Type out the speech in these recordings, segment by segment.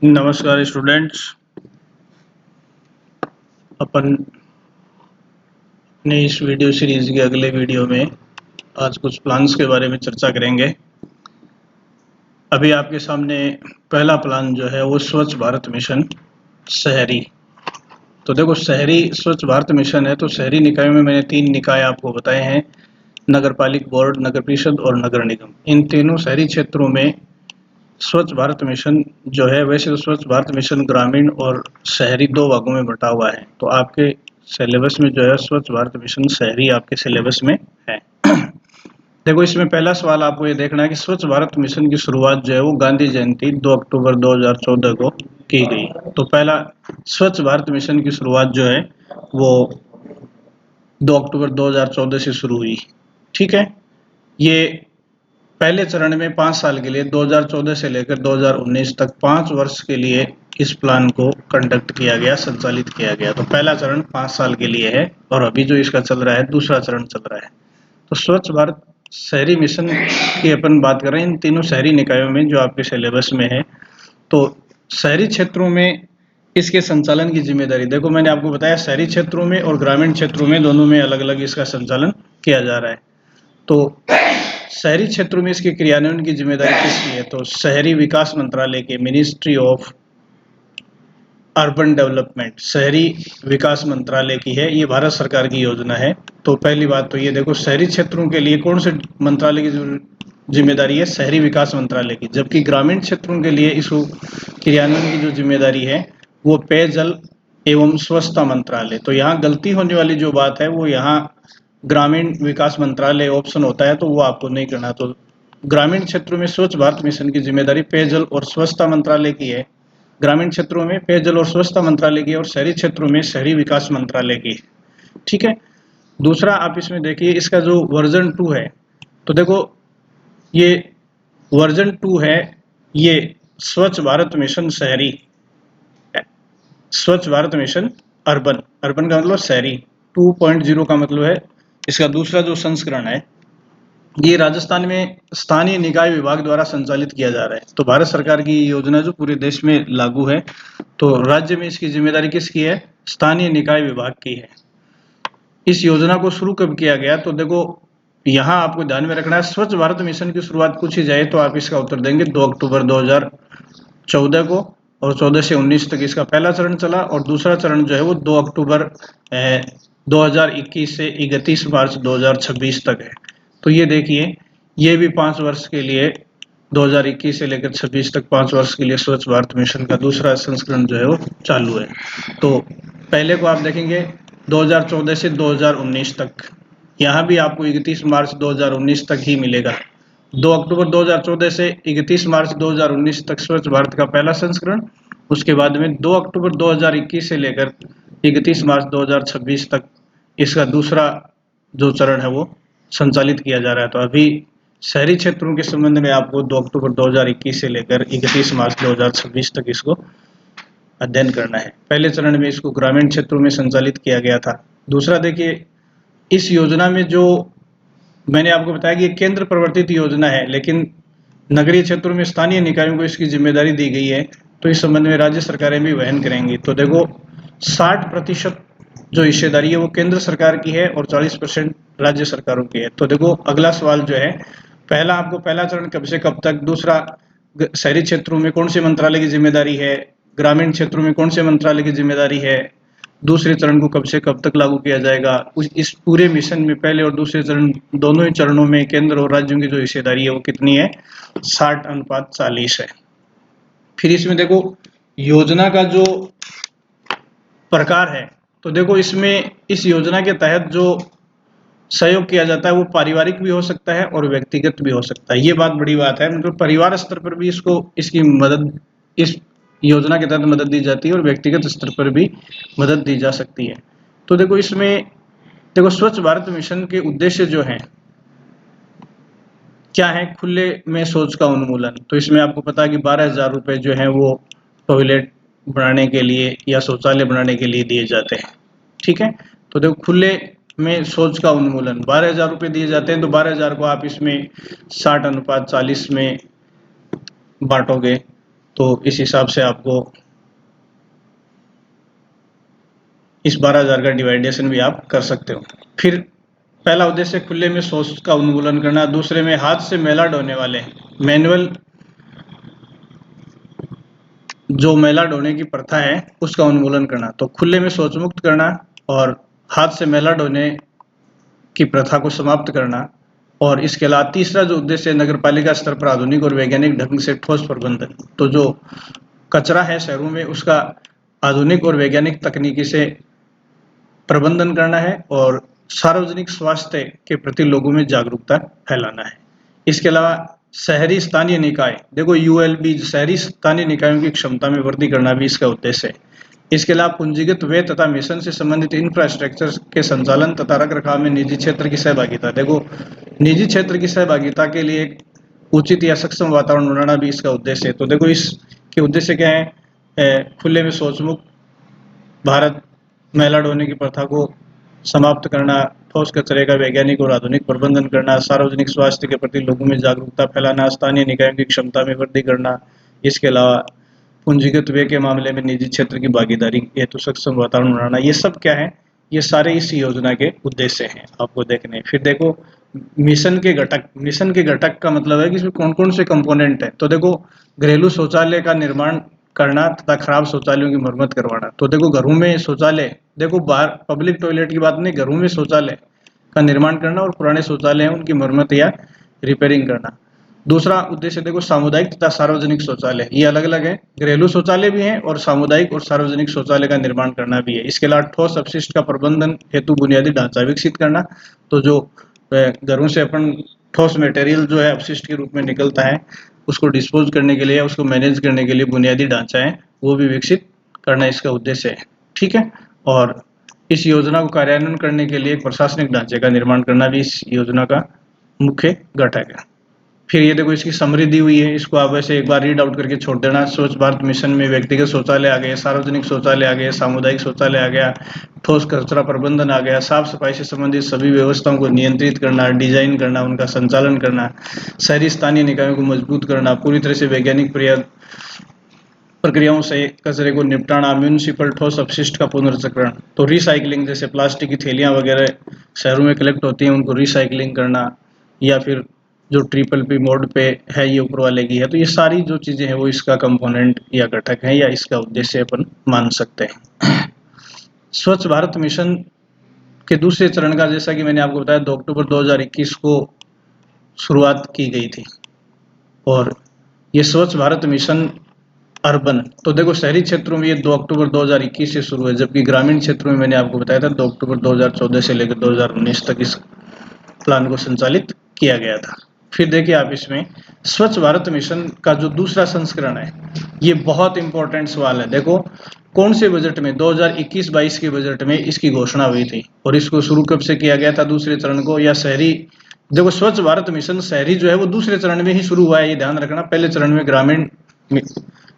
नमस्कार स्टूडेंट्स। अपन अपने इस वीडियो सीरीज के अगले वीडियो में आज कुछ प्लान्स के बारे में चर्चा करेंगे। अभी आपके सामने पहला प्लान जो है वो स्वच्छ भारत मिशन शहरी। तो देखो, शहरी स्वच्छ भारत मिशन है तो शहरी निकायों में मैंने 3 निकाय आपको बताए हैं, नगरपालिक बोर्ड, नगर परिषद और नगर निगम। इन तीनों शहरी क्षेत्रों में स्वच्छ भारत मिशन जो है, वैसे तो स्वच्छ भारत मिशन ग्रामीण और शहरी 2 भागों में बंटा हुआ है। तो आपके सिलेबस में जो है स्वच्छ भारत मिशन शहरी आपके सिलेबस में है। देखो, इसमें पहला सवाल आपको ये देखना है कि स्वच्छ भारत मिशन की शुरुआत जो है वो गांधी जयंती 2 अक्टूबर 2014 को की गई। तो पहला स्वच्छ भारत मिशन की शुरुआत जो है वो 2 अक्टूबर 2014 से शुरू हुई। ठीक है, ये पहले चरण में 5 साल के लिए 2014 से लेकर 2019 तक 5 वर्ष के लिए इस प्लान को कंडक्ट किया गया, संचालित किया गया। तो पहला चरण 5 साल के लिए है और अभी जो इसका चल रहा है दूसरा चरण चल रहा है। तो स्वच्छ भारत शहरी मिशन की अपन बात कर रहे हैं इन तीनों शहरी निकायों में जो आपके सिलेबस में है। तो शहरी क्षेत्रों में इसके संचालन की जिम्मेदारी, देखो मैंने आपको बताया शहरी क्षेत्रों में और ग्रामीण क्षेत्रों में दोनों में अलग अलग इसका संचालन किया जा रहा है। तो शहरी क्षेत्रों में इसके क्रियान्वयन की जिम्मेदारी किसकी है? तो शहरी विकास मंत्रालय के, मिनिस्ट्री ऑफ अर्बन डेवलपमेंट, शहरी विकास मंत्रालय की है। ये भारत सरकार की योजना है। तो पहली बात तो ये देखो, शहरी क्षेत्रों के लिए कौन से मंत्रालय की जिम्मेदारी है? शहरी विकास मंत्रालय की। जबकि ग्रामीण क्षेत्रों के लिए इसको क्रियान्वयन की जो जिम्मेदारी है वो पेयजल एवं स्वच्छता मंत्रालय। तो यहाँ गलती होने वाली जो बात है वो यहाँ ग्रामीण विकास मंत्रालय ऑप्शन होता है, तो वो आपको नहीं करना। तो ग्रामीण क्षेत्रों में स्वच्छ भारत मिशन की जिम्मेदारी पेयजल और स्वच्छता मंत्रालय की है, ग्रामीण क्षेत्रों में पेयजल और स्वच्छता मंत्रालय की, और शहरी क्षेत्रों में शहरी विकास मंत्रालय की। ठीक है। दूसरा आप इसमें देखिए, इसका जो वर्जन 2 है, तो देखो ये वर्जन 2 है, ये स्वच्छ भारत मिशन शहरी, स्वच्छ भारत मिशन अर्बन, अर्बन का मतलब शहरी, 2.0 का मतलब है इसका दूसरा जो संस्करण है। ये राजस्थान में स्थानीय निकाय विभाग द्वारा संचालित किया जा रहा है। तो भारत सरकार की योजना जो पूरे देश में लागू है, तो राज्य में इसकी जिम्मेदारी किसकी है? स्थानीय निकाय विभाग की है। इस योजना को शुरू कब किया गया? तो देखो यहाँ आपको ध्यान में रखना है, स्वच्छ भारत मिशन की शुरुआत पूछी जाए तो आप इसका उत्तर देंगे 2 अक्टूबर 2014 को, और 14 से 19 तक इसका पहला चरण चला, और दूसरा चरण जो है वो 2 अक्टूबर 2021 से 31 मार्च 2026 तक है। तो ये देखिए, ये भी 5 वर्ष के लिए 2021 से लेकर 26 तक 5 वर्ष के लिए स्वच्छ भारत मिशन का दूसरा संस्करण जो है वो चालू है। तो पहले को आप देखेंगे 2014 से 2019 तक, यहाँ भी आपको 31 मार्च 2019 तक ही मिलेगा। 2 अक्टूबर 2014 से 31 मार्च 2019 तक स्वच्छ भारत का पहला संस्करण, उसके बाद में 2 अक्टूबर 2021 से लेकर 31 मार्च 2026 तक इसका दूसरा जो चरण है वो संचालित किया जा रहा है। तो अभी शहरी क्षेत्रों के संबंध में आपको 2 अक्टूबर 2021 से लेकर 31 मार्च 2026 तक इसको अध्ययन करना है। पहले चरण में इसको ग्रामीण क्षेत्रों में संचालित किया गया था। दूसरा देखिए, इस योजना में जो मैंने आपको बताया कि ये केंद्र प्रवर्तित योजना है, लेकिन नगरीय क्षेत्रों में स्थानीय निकायों को इसकी जिम्मेदारी दी गई है, तो इस संबंध में राज्य सरकारें भी वहन करेंगी। तो देखो 60% जो हिस्सेदारी है वो केंद्र सरकार की है और 40% राज्य सरकारों की है। तो देखो अगला सवाल जो है, पहला आपको पहला चरण कब से कब तक, दूसरा शहरी क्षेत्रों में कौन से मंत्रालय की जिम्मेदारी है, ग्रामीण क्षेत्रों में कौन से मंत्रालय की जिम्मेदारी है, दूसरे चरण को कब से कब तक लागू किया जाएगा। इस पूरे मिशन में पहले और दूसरे चरण दोनों ही चरणों में केंद्र और राज्यों की जो हिस्सेदारी है वो कितनी है? 60:40 है। फिर इसमें देखो योजना का जो प्रकार है, तो देखो इसमें इस योजना के तहत जो सहयोग किया जाता है वो पारिवारिक भी हो सकता है और व्यक्तिगत भी हो सकता है। ये बात बड़ी बात है, मतलब परिवार स्तर पर भी इसकी मदद, इस योजना के तहत मदद दी जाती है और व्यक्तिगत स्तर पर भी मदद दी जा सकती है। तो देखो इसमें देखो स्वच्छ भारत मिशन के उद्देश्य जो हैं क्या है? खुले में शौच का उन्मूलन। तो इसमें आपको पता है कि 12,000 रुपए जो है वो टॉयलेट बनाने के लिए या शौचालय बनाने के लिए दिए जाते हैं। ठीक है, तो देखो खुले में शौच का उन्मूलन 12,000 रुपए दिए जाते हैं। तो 12,000 को आप इसमें 60:40 में बांटोगे तो इस हिसाब से आपको इस 12,000 का डिवाइडेशन भी आप कर सकते हो। फिर पहला उद्देश्य खुले में शौच का उन्मूलन करना, दूसरे में हाथ से मैला ढोने वाले मैनुअल जो मैला ढोने की प्रथा है उसका उन्मूलन करना, तो खुले में शौच मुक्त करना और हाथ से मैला ढोने की प्रथा को समाप्त करना। और इसके अलावा तीसरा जो उद्देश्य है नगर पालिका स्तर पर आधुनिक और वैज्ञानिक ढंग से ठोस प्रबंधन, तो जो कचरा है शहरों में उसका आधुनिक और वैज्ञानिक तकनीकी से प्रबंधन करना है और सार्वजनिक स्वास्थ्य के प्रति लोगों में जागरूकता फैलाना है। इसके अलावा शहरी स्थानीय निकाय, देखो यूएलबी शहरी स्थानीय निकायों की क्षमता में वृद्धि करना भी इसका उद्देश्य है। इसके अलावा पूंजीगत व्यय तथा मिशन से संबंधित इंफ्रास्ट्रक्चर के संचालन तथा रख रखाव में निजी क्षेत्र की सहभागिता, देखो निजी क्षेत्र की सहभागिता के लिए एक उचित या सक्षम वातावरण बनाना भी इसका उद्देश्य है। तो देखो इसके उद्देश्य क्या है, खुले में शौच मुक्त भारत, मैला ढोने की प्रथा को समाप्त करना, ठोस कचरे का वैज्ञानिक और आधुनिक प्रबंधन करना, सार्वजनिक स्वास्थ्य के प्रति लोगों में जागरूकता फैलाना, स्थानीय निकायों की क्षमता में वृद्धि करना। इसके अलावा पूंजीगत व्यय के मामले में निजी क्षेत्र की भागीदारी हेतु सक्षम वातावरण बनाना। ये सब क्या है, ये सारे इस योजना के उद्देश्य हैं आपको देखने। फिर देखो मिशन के घटक, मिशन के घटक का मतलब है कि इसमें कौन कौन से कंपोनेंट है। तो देखो घरेलू शौचालय का निर्माण करना तथा खराब शौचालयों की मरम्मत करवाना। तो देखो घरों में शौचालय, देखो बाहर पब्लिक टॉयलेट की बात नहीं, घरों में शौचालय का निर्माण करना और पुराने शौचालय हैं उनकी मरम्मत या रिपेयरिंग करना। दूसरा उद्देश्य देखो सामुदायिक तथा सार्वजनिक शौचालय, ये अलग अलग है, घरेलू शौचालय भी है और सामुदायिक और सार्वजनिक शौचालय का निर्माण करना भी है। इसके अलावा ठोस अपशिष्ट का प्रबंधन हेतु बुनियादी ढांचा विकसित करना, तो जो घरों से अपन ठोस मटेरियल जो है अपशिष्ट के रूप में निकलता है उसको डिस्पोज करने के लिए, उसको मैनेज करने के लिए बुनियादी ढांचा है वो भी विकसित करना इसका उद्देश्य है। ठीक है, और इस योजना को कार्यान्वयन करने के लिए एक प्रशासनिक ढांचे का निर्माण करना भी इस योजना का मुख्य घटक है। फिर ये देखो इसकी समरी दी हुई है, इसको आप वैसे एक बार रीड आउट करके छोड़ देना। स्वच्छ भारत मिशन में व्यक्तिगत शौचालय आ गए, सार्वजनिक शौचालय आ गए, सामुदायिक शौचालय आ गया, ठोस कचरा प्रबंधन आ गया, साफ सफाई से संबंधित सभी व्यवस्थाओं को नियंत्रित करना, डिजाइन करना, उनका संचालन करना, शहरी स्थानीय निकायों को मजबूत करना, पूरी तरह से वैज्ञानिक प्रक्रियाओं से कचरे को निपटाना, म्यूनिसिपल ठोस अपशिष्ट का पुनर्चक्रण, तो रिसाइकलिंग, जैसे प्लास्टिक की थैलियां वगैरह शहरों में कलेक्ट होती हैं उनको रिसाइकलिंग करना, या फिर जो ट्रिपल पी मोड पे है ये ऊपर वाले की है। तो ये सारी जो चीजें हैं वो इसका कंपोनेंट या घटक है या इसका उद्देश्य अपन मान सकते हैं। स्वच्छ भारत मिशन के दूसरे चरण का, जैसा कि मैंने आपको बताया, 2 अक्टूबर 2021 को शुरुआत की गई थी। और ये स्वच्छ भारत मिशन अर्बन, तो देखो शहरी क्षेत्रों में ये 2 अक्टूबर 2021 से शुरू है, जबकि ग्रामीण क्षेत्रों में मैंने आपको बताया था 2 अक्टूबर 2014 से लेकर 2019 तक इस प्लान को संचालित किया गया था। फिर देखिए आप इसमें स्वच्छ भारत मिशन का जो दूसरा संस्करण है, ये बहुत इंपॉर्टेंट सवाल है। देखो कौन से बजट में, 2021-22 के बजट में इसकी घोषणा हुई थी और इसको शुरू कब से किया गया था, दूसरे चरण को, या शहरी, देखो स्वच्छ भारत मिशन शहरी जो है वो दूसरे चरण में ही शुरू हुआ है, ये ध्यान रखना। पहले चरण में ग्रामीण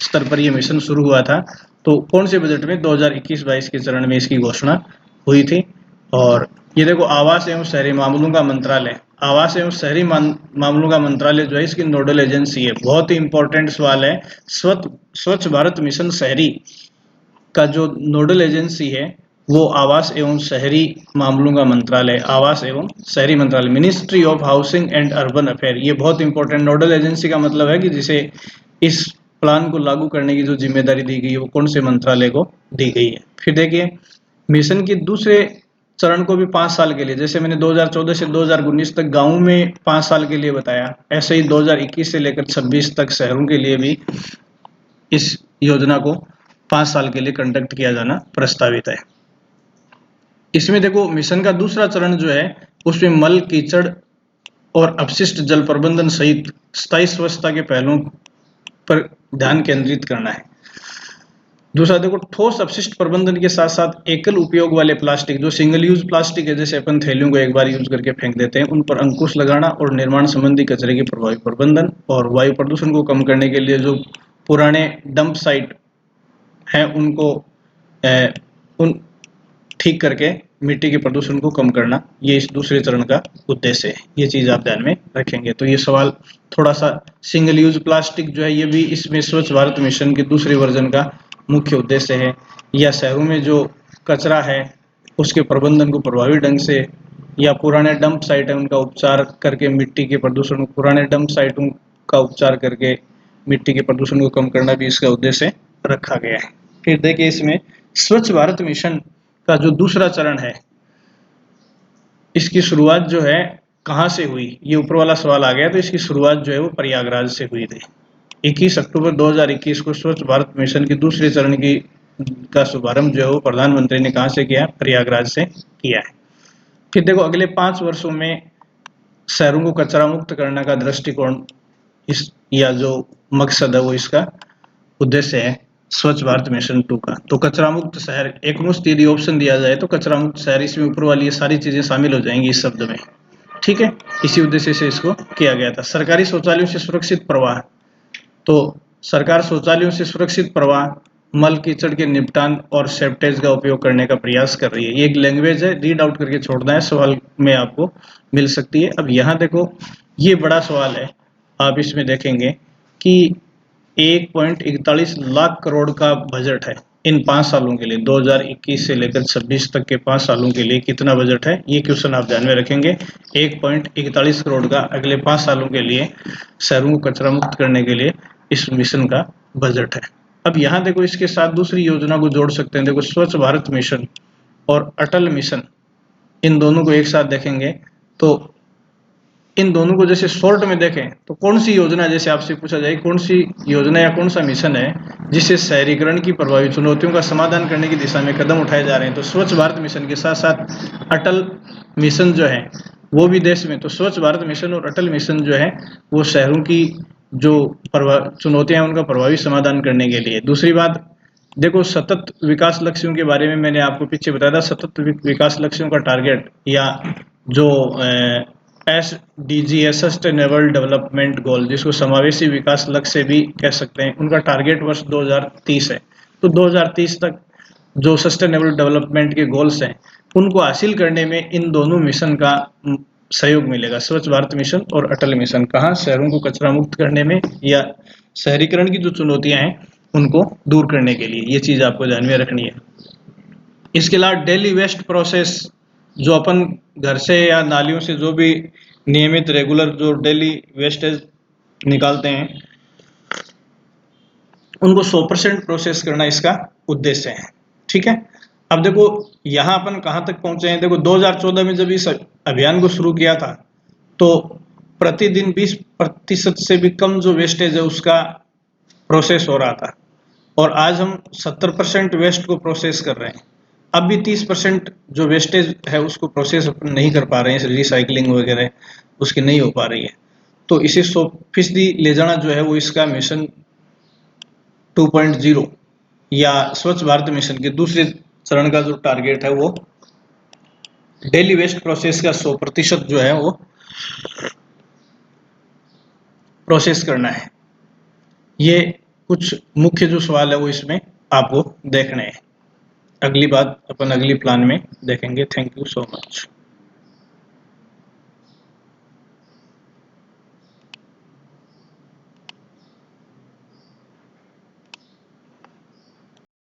स्तर पर ये मिशन शुरू हुआ था। तो कौन से बजट में, 2021-22 के चरण में इसकी घोषणा हुई थी। और ये देखो आवास एवं शहरी मामलों का मंत्रालय, आवास एवं शहरी मामलों का मंत्रालय जो है इसकी नोडल एजेंसी है। बहुत ही इंपॉर्टेंट सवाल है, स्वच्छ भारत मिशन शहरी का जो नोडल एजेंसी है वो आवास एवं शहरी मामलों का मंत्रालय, आवास एवं शहरी मंत्रालय, ministry of housing and urban affair. ये बहुत इंपॉर्टेंट, नोडल एजेंसी का मतलब है कि जिसे इस प्लान को लागू करने की जो जिम्मेदारी दी गई है वो कौन से मंत्रालय को दी गई है। फिर देखिए मिशन के दूसरे चरण को भी 5 साल के लिए, जैसे मैंने 2014 से 2019 तक गांव में 5 साल के लिए बताया, ऐसे ही 2021 से लेकर 26 तक शहरों के लिए भी इस योजना को 5 साल के लिए कंडक्ट किया जाना प्रस्तावित है। इसमें देखो मिशन का दूसरा चरण जो है उसमें मल, कीचड़ और अपशिष्ट जल प्रबंधन सहित स्थायी स्वच्छता के पहलुओं पर ध्यान केंद्रित करना है। दूसरा देखो ठोस अपशिष्ट प्रबंधन के साथ साथ एकल उपयोग वाले प्लास्टिक, जो सिंगल यूज प्लास्टिक है, जैसे अपन थैलियों को एक बार यूज करके फेंक देते हैं, उन पर अंकुश लगाना और निर्माण संबंधी कचरे के प्रभावी प्रबंधन। और वायु प्रदूषण को कम करने के लिए जो पुराने डंप साइट हैं उनको उन ठीक करके मिट्टी के प्रदूषण को कम करना, ये इस दूसरे चरण का उद्देश्य है। ये चीज आप ध्यान में रखेंगे। तो ये सवाल थोड़ा सा, सिंगल यूज प्लास्टिक जो है ये भी इसमें स्वच्छ भारत मिशन के दूसरे वर्जन का मुख्य उद्देश्य है। या शहरों में जो कचरा है उसके प्रबंधन को प्रभावी ढंग से, या पुराने डंप साइट है उनका उपचार करके मिट्टी के प्रदूषण, पुराने डंप साइटों का उपचार करके मिट्टी के प्रदूषण को कम करना भी इसका उद्देश्य रखा गया है। फिर देखिए इसमें स्वच्छ भारत मिशन का जो दूसरा चरण है, इसकी शुरुआत जो है कहाँ से हुई, ये ऊपर वाला सवाल आ गया। तो इसकी शुरुआत जो है वो प्रयागराज से हुई थी। 21 अक्टूबर 2021 को स्वच्छ भारत मिशन के दूसरे चरण की का शुभारंभ जो है वो प्रधानमंत्री ने कहाँ से किया, प्रयागराज से किया है। फिर देखो अगले 5 वर्षों में शहरों को कचरा मुक्त करने का दृष्टिकोण इस, या जो मकसद है वो इसका उद्देश्य है स्वच्छ भारत मिशन 2 का। तो कचरा मुक्त शहर, एक मुश्त यदि ऑप्शन दिया जाए तो कचरा मुक्त शहर, इसमें ऊपर वाली ये सारी चीजें शामिल हो जाएंगी इस शब्द में, ठीक है। इसी उद्देश्य से इसको किया गया था। सरकारी शौचालयों से सुरक्षित प्रवाह, तो सरकार शौचालयों से सुरक्षित प्रवाह, मल कीचड़ के निपटान और सेप्टेज का उपयोग करने का प्रयास कर रही है। ये एक लैंग्वेज है, रीड आउट करके छोड़ना है, सवाल में आपको मिल सकती है। अब यहाँ देखो ये बड़ा सवाल है, आप इसमें देखेंगे कि 1.41 लाख करोड़ का बजट है इन 5 सालों के लिए, 2021 से लेकर 26 तक के 5 सालों के लिए कितना बजट है, ये क्वेश्चन आप ध्यान में रखेंगे। 1.41 करोड़ का अगले 5 सालों के लिए शहरों को कचरा मुक्त करने के लिए इस मिशन का बजट है। अब यहाँ देखो इसके साथ दूसरी योजना को जोड़ सकते हैं। देखो स्वच्छ भारत मिशन और अटल मिशन, इन दोनों को एक साथ देखेंगे तो इन दोनों को जैसे शॉर्ट में देखें तो कौन सी योजना, जैसे आपसे पूछा जाए कौन सी योजना या कौन सा मिशन है जिससे शहरीकरण की प्रभावी चुनौतियों का समाधान करने की दिशा में कदम उठाए जा रहे हैं, तो स्वच्छ भारत मिशन के साथ साथ अटल मिशन जो है वो भी देश में, तो स्वच्छ भारत मिशन और अटल मिशन जो है वो शहरों की जो चुनौतियां हैं उनका प्रभावी समाधान करने के लिए। दूसरी बात देखो, सतत विकास लक्ष्यों के बारे में मैंने आपको पीछे बताया था। सतत विकास लक्ष्यों का टारगेट या जो SDG है, सस्टेनेबल डेवलपमेंट गोल, जिसको समावेशी विकास लक्ष्य भी कह सकते हैं, उनका टारगेट वर्ष 2030 है। तो 2030 तक जो सस्टेनेबल डेवलपमेंट के गोल्स हैं उनको हासिल करने में इन दोनों मिशन का सहयोग मिलेगा, स्वच्छ भारत मिशन और अटल मिशन। कहाँ, शहरों को कचरा मुक्त करने में या शहरीकरण की जो चुनौतियां हैं उनको दूर करने के लिए। ये चीज आपको ध्यान में रखनी है। इसके अलावा डेली वेस्ट प्रोसेस, जो अपन घर से या नालियों से जो भी नियमित रेगुलर जो डेली वेस्टेज निकालते हैं उनको 100% प्रोसेस करना इसका उद्देश्य है, ठीक है। अब देखो यहाँ अपन कहाँ तक पहुंचे हैं। देखो 2014 में जब इस अभियान को शुरू किया था तो प्रतिदिन 20% से भी कम जो वेस्टेज है उसका प्रोसेस हो रहा था, और आज हम 70% वेस्ट को प्रोसेस कर रहे हैं। अब भी 30% जो वेस्टेज है उसको प्रोसेस अपन नहीं कर पा रहे हैं, रिसाइकलिंग वगैरह उसकी नहीं हो पा रही है। तो इसे 100% ले जाना जो है वो इसका मिशन 2.0 या स्वच्छ भारत मिशन के दूसरे चरण का जो टारगेट है वो डेली वेस्ट प्रोसेस का 100% जो है वो प्रोसेस करना है। ये कुछ मुख्य जो सवाल है वो इसमें आपको देखने हैं। अगली बात अपन अगली प्लान में देखेंगे। Thank you so much.